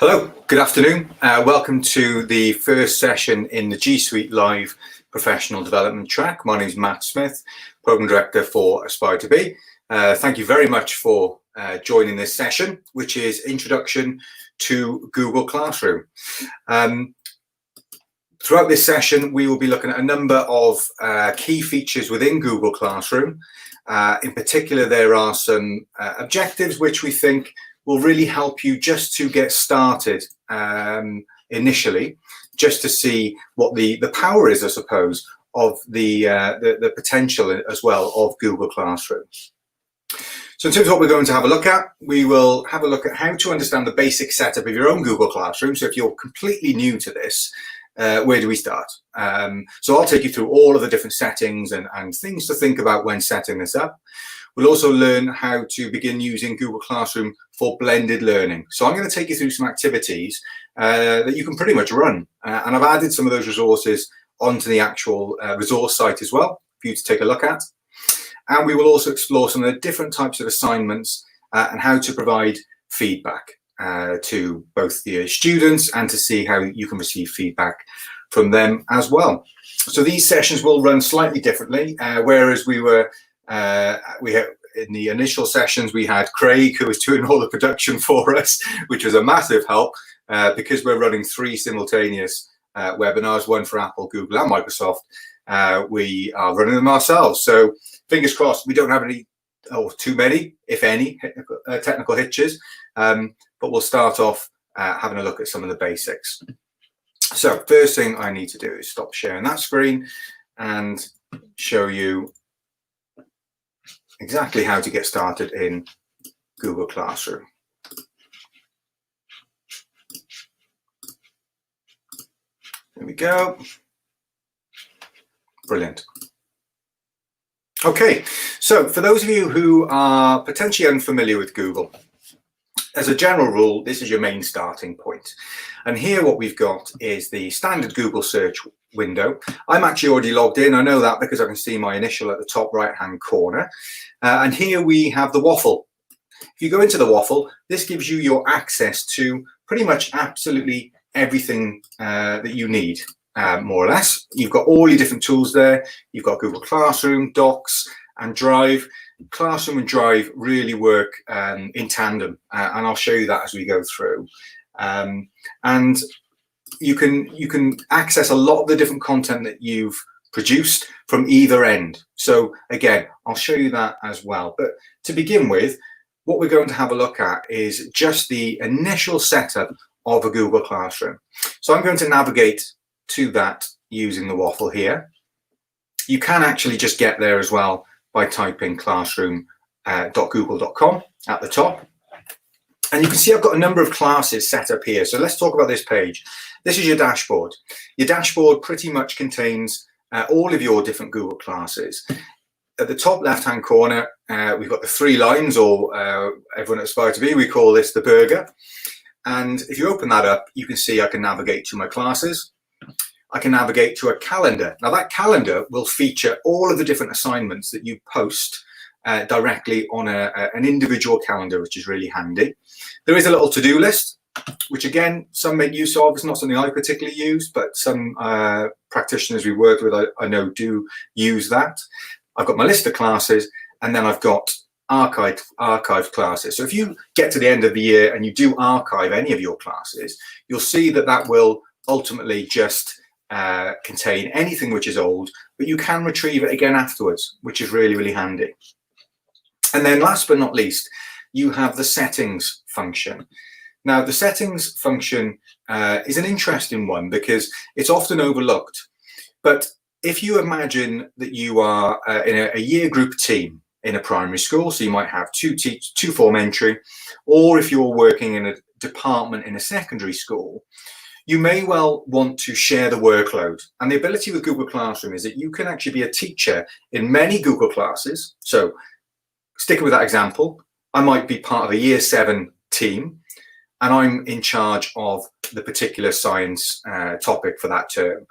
Hello, good afternoon. Welcome to the first session in the G Suite Live Professional Development track. My name is Matt Smith, Program Director for Aspire to Be. Thank you very much for joining this session, which is Introduction to Google Classroom. Throughout this session, we will be looking at a number of key features within Google Classroom. In particular, there are some objectives which we think will really help you just to get started initially, just to see what the power is, I suppose, of the potential as well of Google Classroom. So in terms of what we're going to have a look at, we will have a look at how to understand the basic setup of your own Google Classroom. So if you're completely new to this, where do we start? So I'll take you through all of the different settings and things to think about when setting this up. We'll also learn how to begin using Google Classroom for blended learning. So I'm going to take you through some activities that you can pretty much run. And I've added some of those resources onto the actual resource site as well for you to take a look at. And we will also explore some of the different types of assignments and how to provide feedback to both the students and to see how you can receive feedback from them as well. So these sessions will run slightly differently, whereas in the initial sessions, we had Craig, who was doing all the production for us, which was a massive help because we're running 3 simultaneous webinars, one for Apple, Google, and Microsoft. We are running them ourselves. So fingers crossed, we don't have any or too many, if any, technical hitches. But we'll start off having a look at some of the basics. So first thing I need to do is stop sharing that screen and show you exactly how to get started in Google Classroom. There we go. Brilliant. Okay, so for those of you who are potentially unfamiliar with Google, as a general rule, this is your main starting point. And here what we've got is the standard Google search window. I'm actually already logged in. I know that because I can see my initial at the top right-hand corner. And here we have the waffle. If you go into the waffle, this gives you your access to pretty much absolutely everything that you need, more or less. You've got all your different tools there. You've got Google Classroom, Docs, and Drive. Classroom and Drive really work in tandem, and I'll show you that as we go through. And you can access a lot of the different content that you've produced from either end. So again, I'll show you that as well. But to begin with, what we're going to have a look at is just the initial setup of a Google Classroom. So I'm going to navigate to that using the waffle here. You can actually just get there as well by typing classroom.google.com at the top. And you can see I've got a number of classes set up here. So let's talk about this page. This is your dashboard. Your dashboard pretty much contains all of your different Google classes. At the top left-hand corner, we've got the 3 lines, or everyone at Aspire to Be, we call this the burger. And if you open that up, you can see I can navigate to my classes. I can navigate to a calendar. Now that calendar will feature all of the different assignments that you post directly on an individual calendar, which is really handy. There is a little to-do list, which again, some make use of. It's not something I particularly use, but some practitioners we work with, I know, do use that. I've got my list of classes, and then I've got archived classes. So if you get to the end of the year and you do archive any of your classes, you'll see that that will ultimately just contain anything which is old, but you can retrieve it again afterwards, which is really, really handy. And then last but not least, you have the settings function. Now, the settings function is an interesting one because it's often overlooked. But if you imagine that you are in a year group team in a primary school, so you might have 2 form entry, or if you're working in a department in a secondary school, you may well want to share the workload. And the ability with Google Classroom is that you can actually be a teacher in many Google classes. So sticking with that example, I might be part of a year 7 team, and I'm in charge of the particular science topic for that term.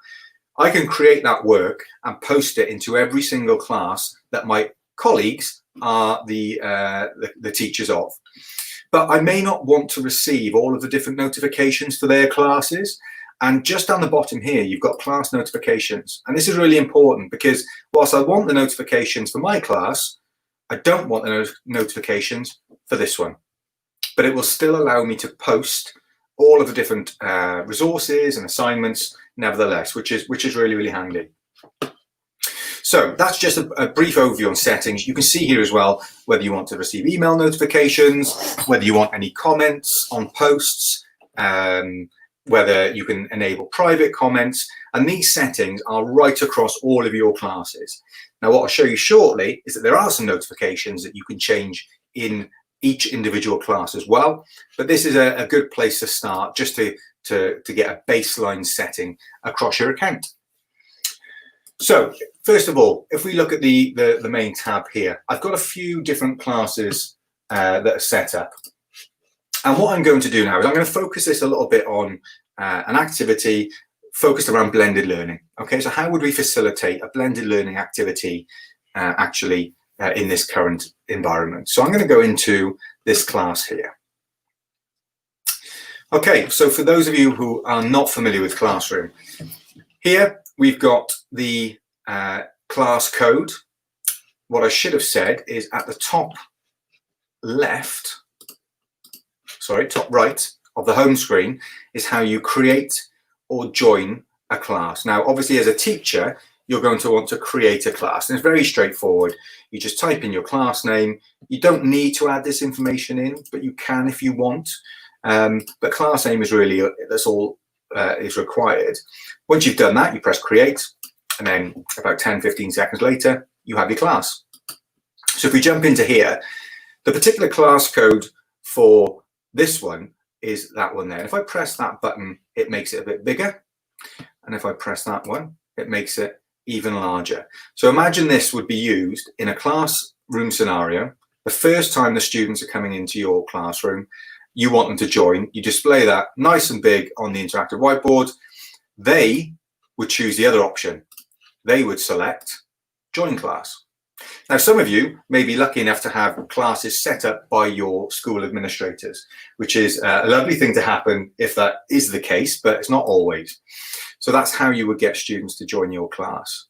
I can create that work and post it into every single class that my colleagues are the teachers of. but I may not want to receive all of the different notifications for their classes. And just down the bottom here, you've got class notifications. And this is really important because whilst I want the notifications for my class, I don't want the notifications for this one. But it will still allow me to post all of the different resources and assignments nevertheless, which is really, really handy. So that's just a brief overview on settings. You can see here as well whether you want to receive email notifications, whether you want any comments on posts, whether you can enable private comments, and these settings are right across all of your classes. Now, what I'll show you shortly is that there are some notifications that you can change in each individual class as well, but this is a good place to start just to get a baseline setting across your account. So first of all, if we look at the main tab here, I've got a few different classes that are set up. And what I'm going to do now is I'm going to focus this a little bit on an activity focused around blended learning. Okay, so how would we facilitate a blended learning activity actually in this current environment? So I'm going to go into this class here. Okay, so for those of you who are not familiar with Classroom, here we've got the class code. What I should have said is at the top left, sorry, top right of the home screen is how you create or join a class. Now, obviously, as a teacher, you're going to want to create a class. And it's very straightforward. You just type in your class name. You don't need to add this information in, but you can if you want. But class name is really, that's all is required. Once you've done that, you press create, and then about 10-15 seconds later, you have your class. So if we jump into here, the particular class code for this one is that one there. And if I press that button, it makes it a bit bigger. And if I press that one, it makes it even larger. So imagine this would be used in a classroom scenario. The first time the students are coming into your classroom, you want them to join. You display that nice and big on the interactive whiteboard. They would choose the other option. They would select join class. Now, some of you may be lucky enough to have classes set up by your school administrators, which is a lovely thing to happen if that is the case, but it's not always. So that's how you would get students to join your class.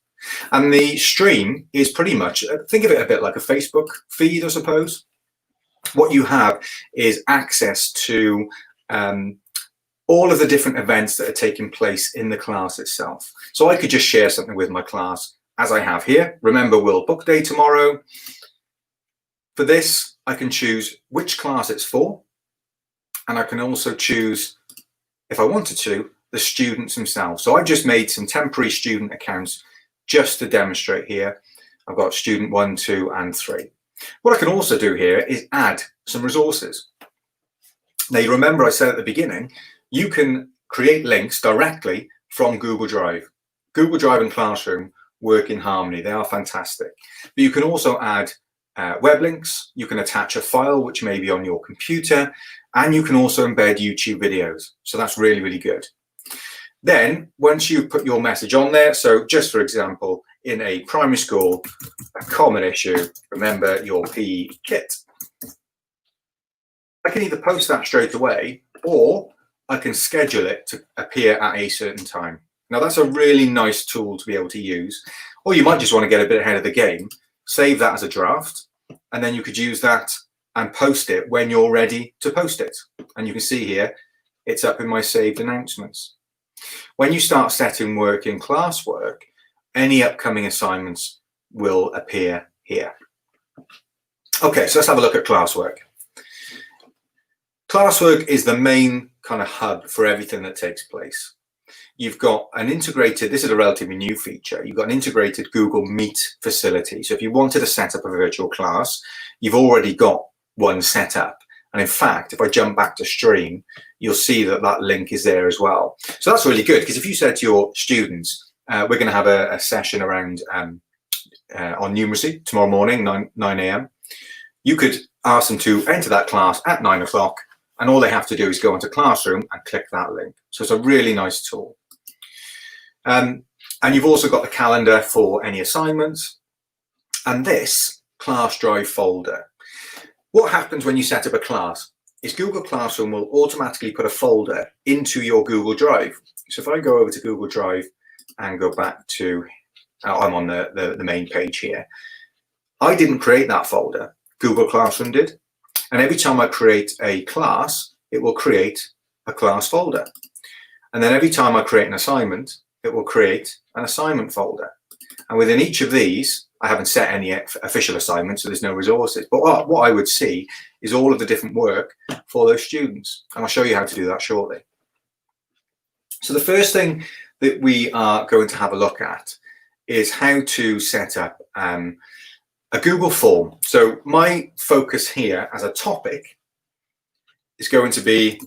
And the stream is pretty much, think of it a bit like a Facebook feed, I suppose. What you have is access to all of the different events that are taking place in the class itself. So I could just share something with my class as I have here. Remember World Book Day tomorrow. For this, I can choose which class it's for. And I can also choose, if I wanted to, the students themselves. So I've just made some temporary student accounts just to demonstrate here. I've got student 1, 2, and 3. What I can also do here is add some resources. Now, you remember I said at the beginning, you can create links directly from Google Drive. Google Drive and Classroom work in harmony. They are fantastic. But you can also add web links. You can attach a file, which may be on your computer, and you can also embed YouTube videos. So that's really, really good. Then, once you put your message on there, so just for example, in a primary school, a common issue, remember your PE kit. I can either post that straight away, or I can schedule it to appear at a certain time. Now, that's a really nice tool to be able to use. Or you might just want to get a bit ahead of the game, save that as a draft, and then you could use that and post it when you're ready to post it. And you can see here, it's up in my saved announcements. When you start setting work in classwork, any upcoming assignments will appear here. Okay, so let's have a look at classwork. Classwork is the main kind of hub for everything that takes place. You've got an integrated, this is a relatively new feature, you've got an integrated Google Meet facility. So if you wanted to set up a virtual class, you've already got one set up. And in fact, if I jump back to stream, you'll see that that link is there as well. So that's really good, because if you said to your students, we're going to have a session around on numeracy tomorrow morning, 9 a.m. You could ask them to enter that class at 9 o'clock, and all they have to do is go into Classroom and click that link. So it's a really nice tool. And you've also got the calendar for any assignments, and this class drive folder. What happens when you set up a class? is Google Classroom will automatically put a folder into your Google Drive. So if I go over to Google Drive and go back to, I'm on the main page here. I didn't create that folder, Google Classroom did. And every time I create a class, it will create a class folder. And then every time I create an assignment, it will create an assignment folder. And within each of these, I haven't set any official assignments, so there's no resources. But what I would see is all of the different work for those students. And I'll show you how to do that shortly. So the first thing that we are going to have a look at is how to set up a Google form. So my focus here as a topic is going to be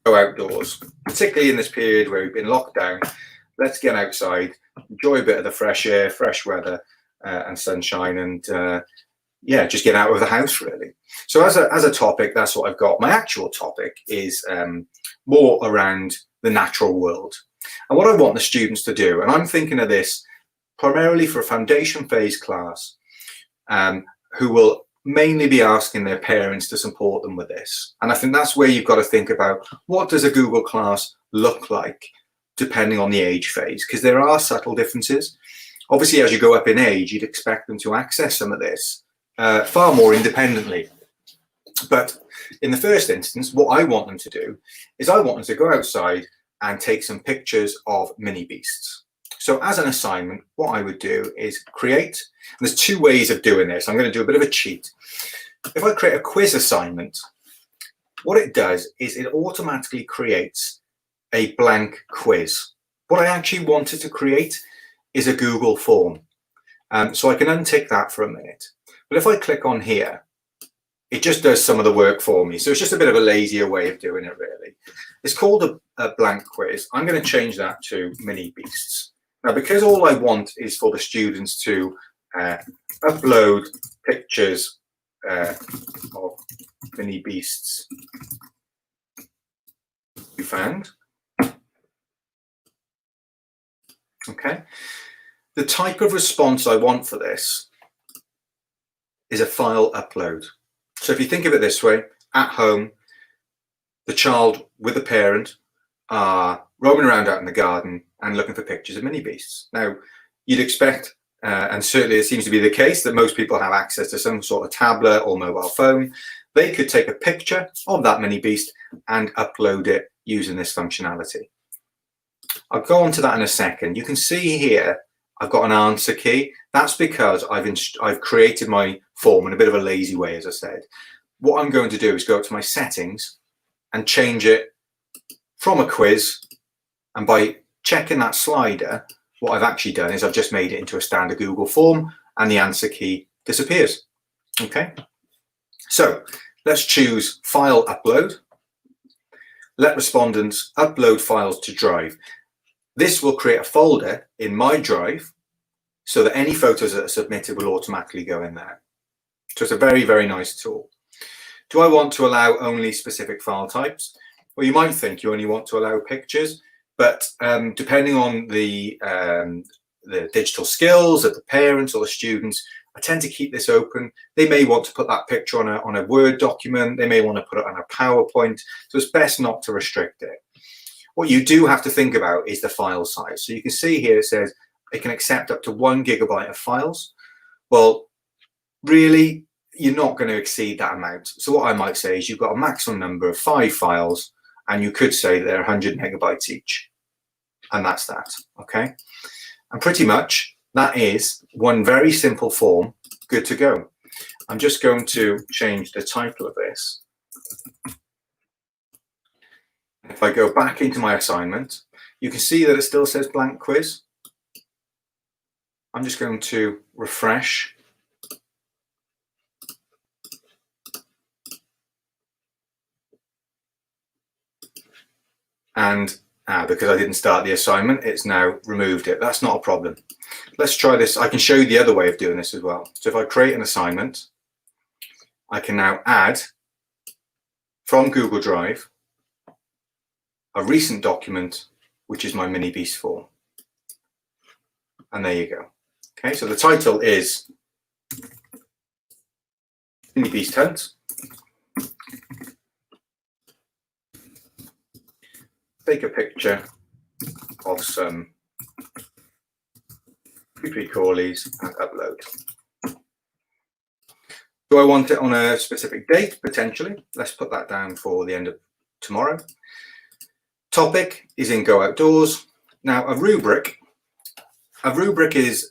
go outdoors, particularly in this period where we've been locked down. Let's get outside, enjoy a bit of the fresh air, fresh weather and sunshine, and yeah, just get out of the house really. So as a topic, that's what I've got. My actual topic is more around the natural world. And what I want the students to do, and I'm thinking of this primarily for a foundation phase class, who will mainly be asking their parents to support them with this. And I think that's where you've got to think about, what does a Google class look like depending on the age phase? Because there are subtle differences. Obviously, as you go up in age, you'd expect them to access some of this far more independently. But in the first instance, what I want them to do is I want them to go outside and take some pictures of mini beasts. So as an assignment, what I would do is create, and there's two ways of doing this. I'm going to do a bit of a cheat. If I create a quiz assignment, what it does is it automatically creates a blank quiz. What I actually wanted to create is a Google form. So I can untick that for a minute. But if I click on here, it just does some of the work for me. So it's just a bit of a lazier way of doing it, really. It's called a blank quiz. I'm going to change that to mini beasts. Now, because all I want is for the students to upload pictures of mini beasts you found. Okay. The type of response I want for this is a file upload. So if you think of it this way, at home, the child with the parent are roaming around out in the garden and looking for pictures of mini beasts. Now, you'd expect, and certainly it seems to be the case, that most people have access to some sort of tablet or mobile phone. They could take a picture of that mini beast and upload it using this functionality. I'll go on to that in a second. You can see here I've got an answer key. That's because I've created my form in a bit of a lazy way, as I said. What I'm going to do is go up to my settings and change it from a quiz. And by checking that slider, what I've actually done is I've just made it into a standard Google form and the answer key disappears. Okay. So let's choose File Upload. Let respondents upload files to Drive. This will create a folder in my Drive so that any photos that are submitted will automatically go in there. So it's a very, very nice tool. Do I want to allow only specific file types? Well, you might think you only want to allow pictures, but depending on the digital skills of the parents or the students, I tend to keep this open. They may want to put that picture on a Word document. They may want to put it on a PowerPoint. So it's best not to restrict it. What you do have to think about is the file size. So you can see here it says it can accept up to 1 GB of files. Well, really, you're not going to exceed that amount. So what I might say is you've got a maximum number of 5 files, and you could say they're 100 megabytes each. And that's that, okay? And pretty much that is one very simple form, good to go. I'm just going to change the title of this. If I go back into my assignment, you can see that it still says blank quiz. I'm just going to refresh. And because I didn't start the assignment, it's now removed it. That's not a problem. Let's try this. I can show you the other way of doing this as well. So if I create an assignment, I can now add from Google Drive a recent document, which is my mini beast form. And there you go. Okay, so the title is Mini Beast Hunt. take a picture of some creepy crawlies and upload. Do I want it on a specific date? Potentially. Let's put that down for the end of tomorrow. Topic is in Go Outdoors. Now, a rubric is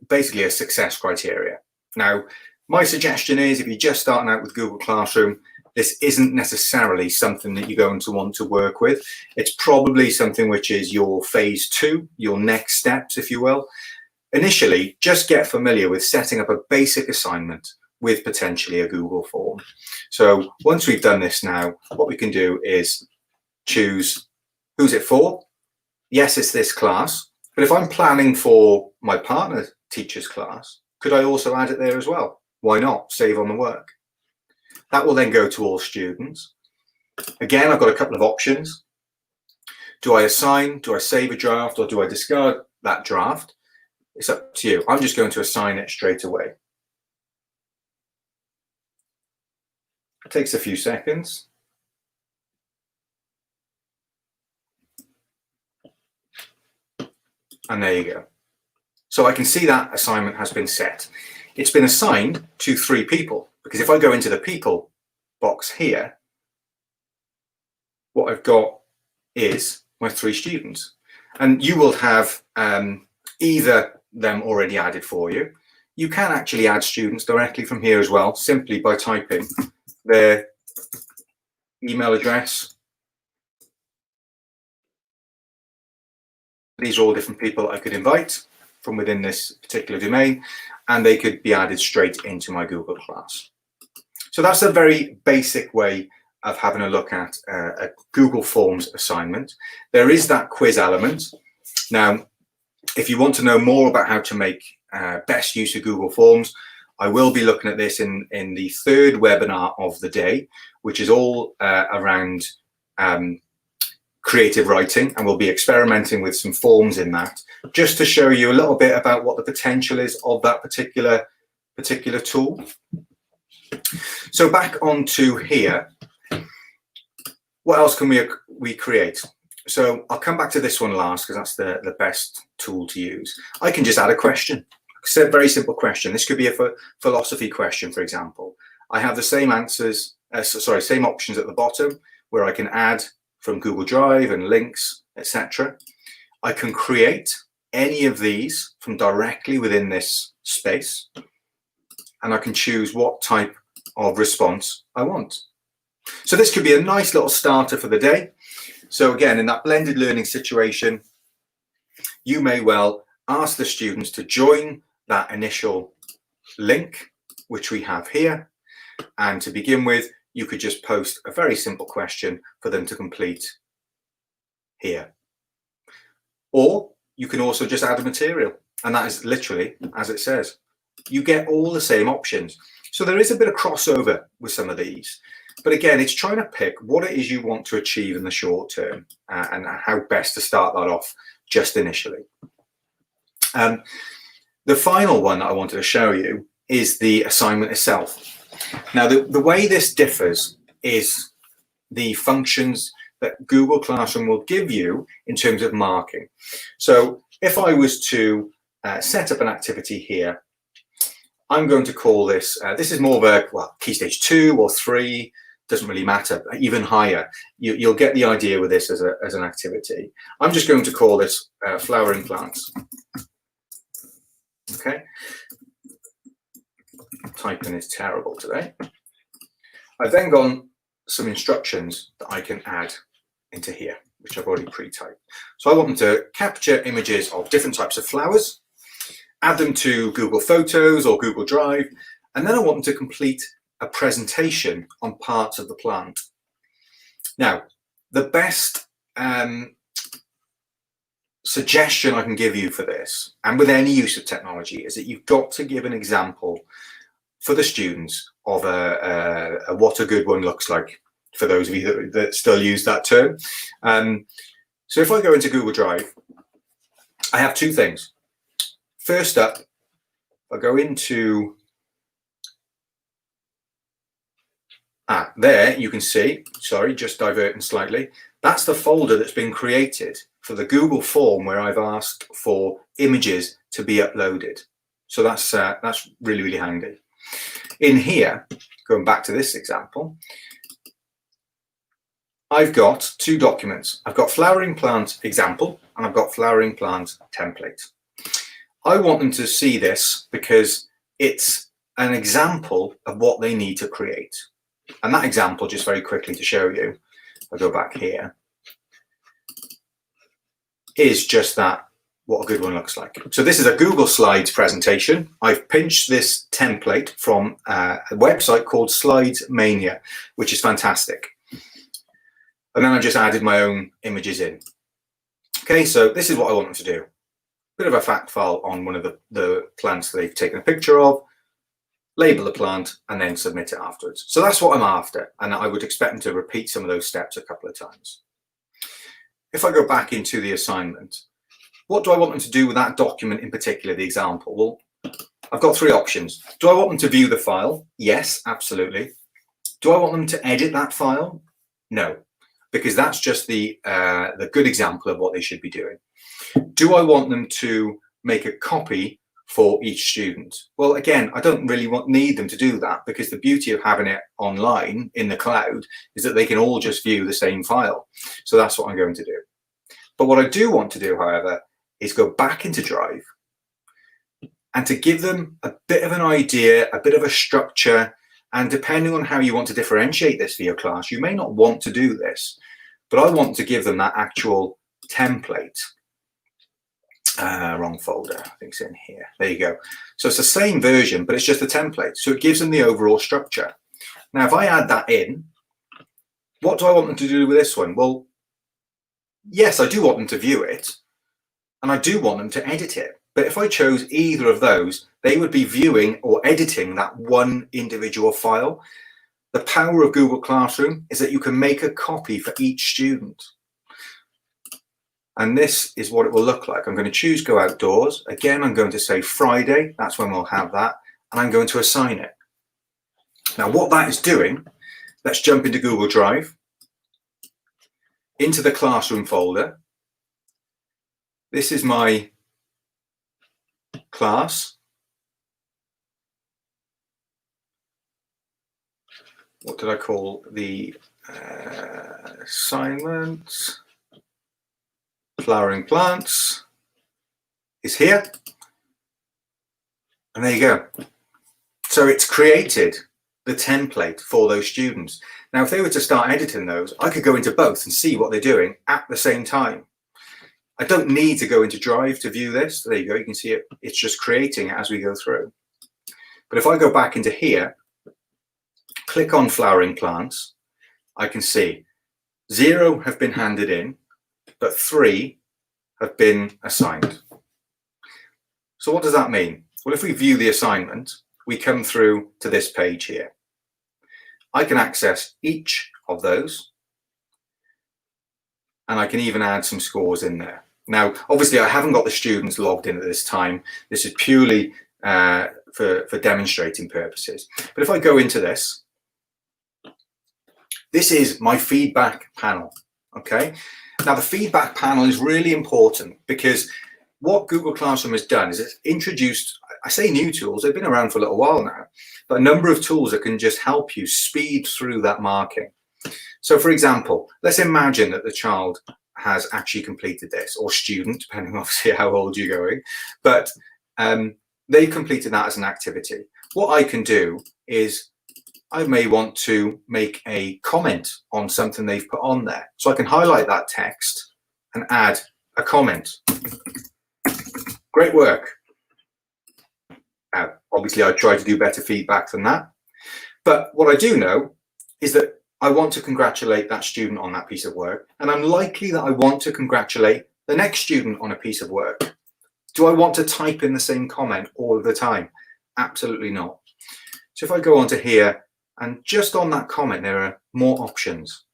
basically a success criteria. Now, my suggestion is if you're just starting out with Google Classroom, this isn't necessarily something that you're going to want to work with. It's probably something which is your phase 2, your next steps, if you will. Initially, just get familiar with setting up a basic assignment with potentially a Google form. So once we've done this now, what we can do is choose who's it for. Yes, it's this class, but if I'm planning for my partner teacher's class, could I also add it there as well? Why not? Save on the work. That will then go to all students. Again, I've got a couple of options. Do I assign, do I save a draft, or do I discard that draft? It's up to you. I'm just going to assign it straight away. It takes a few seconds. And there you go. So I can see that assignment has been set. It's been assigned to 3 people, because if I go into the people box here, what I've got is my 3 students. And you will have either them already added for you. You can actually add students directly from here as well, simply by typing their email address. These are all different people I could invite from within this particular domain, and they could be added straight into my Google class. So that's a very basic way of having a look at a Google Forms assignment. There is that quiz element. Now, if you want to know more about how to make best use of Google Forms, I will be looking at this in the 3rd webinar of the day, which is all around creative writing, and we'll be experimenting with some forms in that, just to show you a little bit about what the potential is of that particular tool. So back onto here, what else can we create? So I'll come back to this one last, because that's the best tool to use. I can just add a question. It's a very simple question. This could be a philosophy question, for example. I have the same answers, same options at the bottom, where I can add from Google Drive and links, etc. I can create any of these from directly within this space, and I can choose what type of response I want. So this could be a nice little starter for the day. So again, in that blended learning situation, you may well ask the students to join that initial link, which we have here. And to begin with, you could just post a very simple question for them to complete here. Or you can also just add a material, and that is literally as it says. You get all the same options. So there is a bit of crossover with some of these. But again, it's trying to pick what it is you want to achieve in the short term and how best to start that off just initially. The final one that I wanted to show you is the assignment itself. Now, the way this differs is the functions that Google Classroom will give you in terms of marking. So if I was to set up an activity here, I'm going to call this, this is more of a, well, key stage 2 or 3, doesn't really matter, even higher. You'll get the idea with this as an activity. I'm just going to call this flowering plants. Okay. Typing is terrible today. I've then got some instructions that I can add into here, which I've already pre-typed. So I want them to capture images of different types of flowers, add them to Google Photos or Google Drive, and then I want them to complete a presentation on parts of the plant. Now, the best suggestion I can give you for this, and with any use of technology, is that you've got to give an example for the students of what a good one looks like, for those of you that still use that term. So if I go into Google Drive, I have 2 things. First up, I go into, there you can see, sorry, just diverting slightly, That's the folder that's been created for the Google form where I've asked for images to be uploaded. So that's really, really handy. In here, going back to this example, I've got two documents. I've got flowering plant example and I've got flowering plant template. I want them to see this because it's an example of what they need to create. And that example, just very quickly to show you, I'll go back here, is just that, what a good one looks like. So this is a Google Slides presentation. I've pinched this template from a website called Slides Mania, which is fantastic. And then I just added my own images in. Okay, so this is what I want them to do. Bit of a fact file on one of the plants they've taken a picture of, label the plant, and then submit it afterwards. So that's what I'm after, and I would expect them to repeat some of those steps a couple of times. If I go back into the assignment, what do I want them to do with that document in particular, the example? Well, I've got three options. Do I want them to view the file? Yes, absolutely. Do I want them to edit that file? No, because that's just the good example of what they should be doing. Do I want them to make a copy for each student? Well, again, I don't really need them to do that, because the beauty of having it online in the cloud is that they can all just view the same file. So that's what I'm going to do. But what I do want to do, however, is go back into Drive and to give them a bit of an idea, a bit of a structure. And depending on how you want to differentiate this for your class, you may not want to do this, but I want to give them that actual template. Wrong folder, I think it's in here. There you go. So it's the same version, but it's just a template. So it gives them the overall structure. Now, if I add that in, what do I want them to do with this one? Well, yes, I do want them to view it, and I do want them to edit it. But if I chose either of those, they would be viewing or editing that one individual file. The power of Google Classroom is that you can make a copy for each student. And this is what it will look like. I'm going to choose Go Outdoors. Again, I'm going to say Friday. That's when we'll have that. And I'm going to assign it. Now, what that is doing, let's jump into Google Drive, into the Classroom folder. This is my class. What did I call the assignment? Flowering plants is here. And there you go. So it's created the template for those students. Now, if they were to start editing those, I could go into both and see what they're doing at the same time. I don't need to go into Drive to view this. There you go. You can see it. It's just creating it as we go through. But if I go back into here, click on flowering plants, I can see 0 have been handed in, but 3 have been assigned. So what does that mean? Well, if we view the assignment, we come through to this page here. I can access each of those, and I can even add some scores in there. Now, obviously, I haven't got the students logged in at this time. This is purely for demonstrating purposes. But if I go into this, this is my feedback panel, okay? Now, the feedback panel is really important because what Google Classroom has done is it's introduced, I say new tools, they've been around for a little while now, but a number of tools that can just help you speed through that marking. So, for example, let's imagine that the child has actually completed this, or student, depending obviously how old you're going, but they've completed that as an activity. What I can do is I may want to make a comment on something they've put on there. So I can highlight that text and add a comment. Great work. Now, obviously, I try to do better feedback than that. But what I do know is that I want to congratulate that student on that piece of work. And I'm likely that I want to congratulate the next student on a piece of work. Do I want to type in the same comment all of the time? Absolutely not. So if I go onto here, and just on that comment, there are more options.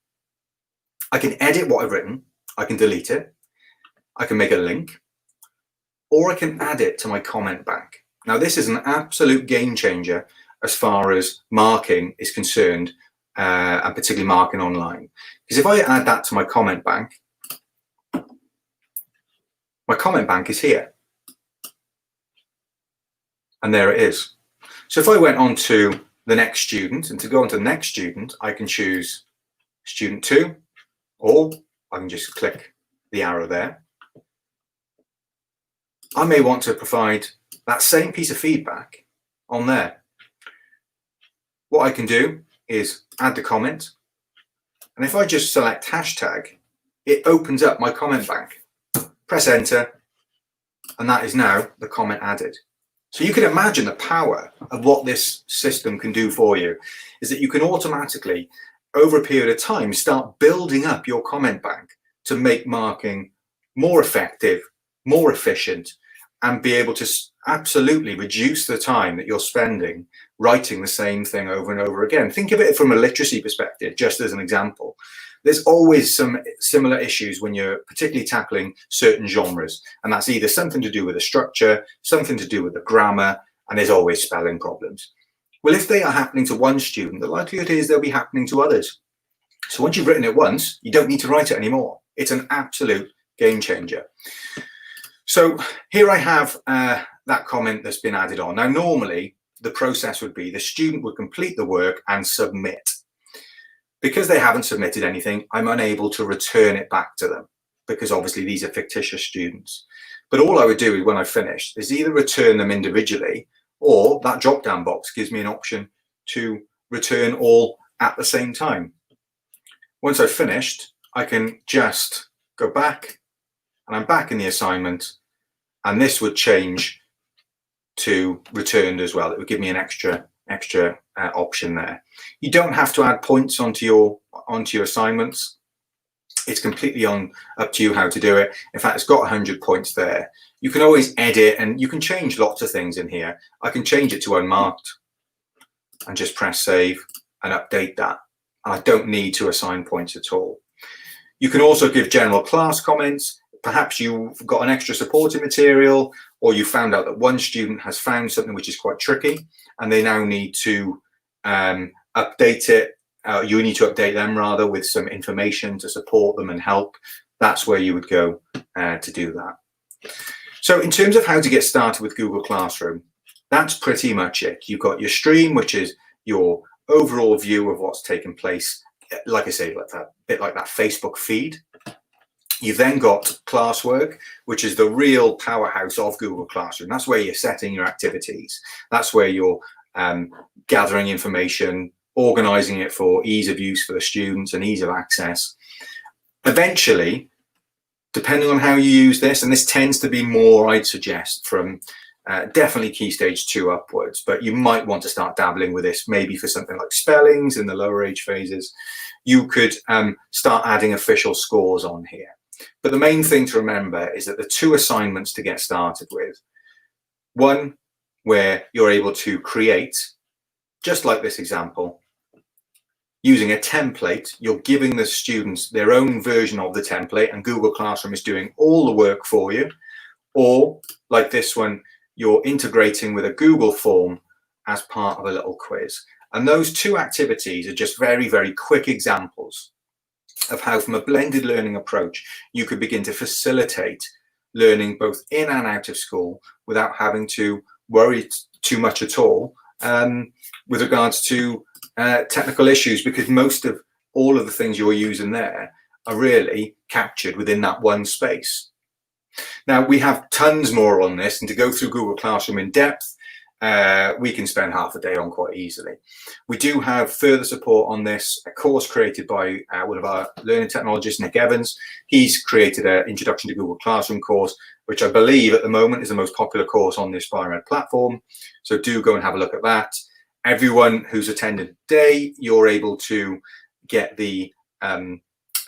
I can edit what I've written. I can delete it. I can make a link, or I can add it to my comment bank. Now, this is an absolute game changer as far as marking is concerned and particularly marking online. Because if I add that to my comment bank is here. And there it is. So if I went on to the next student, and to go on to the next student, I can choose student 2, or I can just click the arrow there. I may want to provide that same piece of feedback on there. What I can do is add the comment. And if I just select hashtag, it opens up my comment bank. Press enter, and that is now the comment added. So you can imagine the power of what this system can do for you, is that you can automatically, over a period of time, start building up your comment bank to make marking more effective, more efficient, and be able to absolutely reduce the time that you're spending writing the same thing over and over again. Think of it from a literacy perspective, just as an example. There's always some similar issues when you're particularly tackling certain genres, and that's either something to do with the structure, something to do with the grammar, and there's always spelling problems. Well, if they are happening to one student, the likelihood is they'll be happening to others. So once you've written it once, you don't need to write it anymore. It's an absolute game changer. So here I have that comment that's been added on. Now, normally the process would be the student would complete the work and submit. Because they haven't submitted anything, I'm unable to return it back to them, because obviously these are fictitious students. But all I would do when I finished is either return them individually, or that drop-down box gives me an option to return all at the same time. Once I've finished, I can just go back, and I'm back in the assignment, and this would change to returned as well. It would give me an extra option there. You don't have to add points onto your assignments. It's completely up to you how to do it. In fact, it's got 100 points there. You can always edit, and you can change lots of things in here. I can change it to unmarked and just press save and update that. I don't need to assign points at all. You can also give general class comments. Perhaps you've got an extra supporting material, or you found out that one student has found something which is quite tricky, and they now need to update it. You need to update them rather with some information to support them and help. That's where you would go to do that. So in terms of how to get started with Google Classroom, that's pretty much it. You've got your stream, which is your overall view of what's taken place. Like I say, like that bit like that Facebook feed. You've then got classwork, which is the real powerhouse of Google Classroom. That's where you're setting your activities. That's where you're gathering information, organizing it for ease of use for the students and ease of access. Eventually, depending on how you use this, and this tends to be more, I'd suggest, from definitely Key Stage 2 upwards, but you might want to start dabbling with this maybe for something like spellings in the lower age phases. You could start adding official scores on here. But the main thing to remember is that the two assignments to get started with, one where you're able to create, just like this example, using a template. You're giving the students their own version of the template, and Google Classroom is doing all the work for you. Or like this one, you're integrating with a Google form as part of a little quiz. And those two activities are just very, very quick examples of how, from a blended learning approach, you could begin to facilitate learning both in and out of school without having to worry too much at all with regards to technical issues, because most of all of the things you're using there are really captured within that one space. Now, we have tons more on this, and to go through Google Classroom in depth, we can spend half a day on quite easily. We do have further support on this, a course created by one of our learning technologists, Nick Evans. He's created an Introduction to Google Classroom course, which I believe at the moment is the most popular course on the AspireEd platform. So do go and have a look at that. Everyone who's attended today, you're able to get the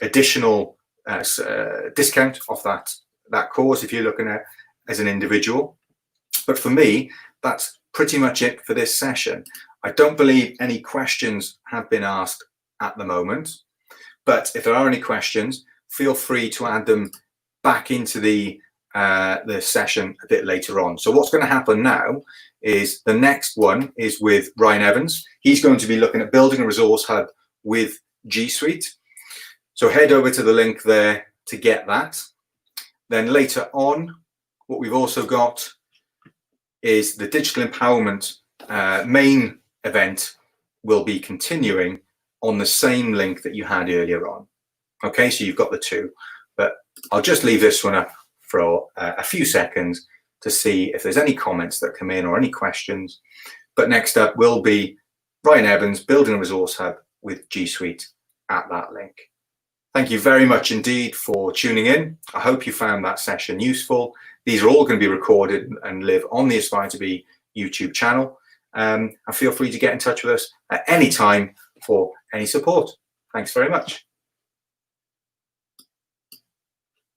additional discount off that course if you're looking at as an individual. But for me, that's pretty much it for this session. I don't believe any questions have been asked at the moment, but if there are any questions, feel free to add them back into the session a bit later on. So what's going to happen now is the next one is with Ryan Evans. He's going to be looking at building a resource hub with G Suite. So head over to the link there to get that. Then later on, what we've also got is the Digital Empowerment main event will be continuing on the same link that you had earlier on. Okay, so you've got the two, but I'll just leave this one up for a few seconds to see if there's any comments that come in or any questions. But next up will be Ryan Evans building a resource hub with G Suite at that link. Thank you very much indeed for tuning in. I hope you found that session useful. These are all going to be recorded and live on the Aspire to Be YouTube channel. And feel free to get in touch with us at any time for any support. Thanks very much.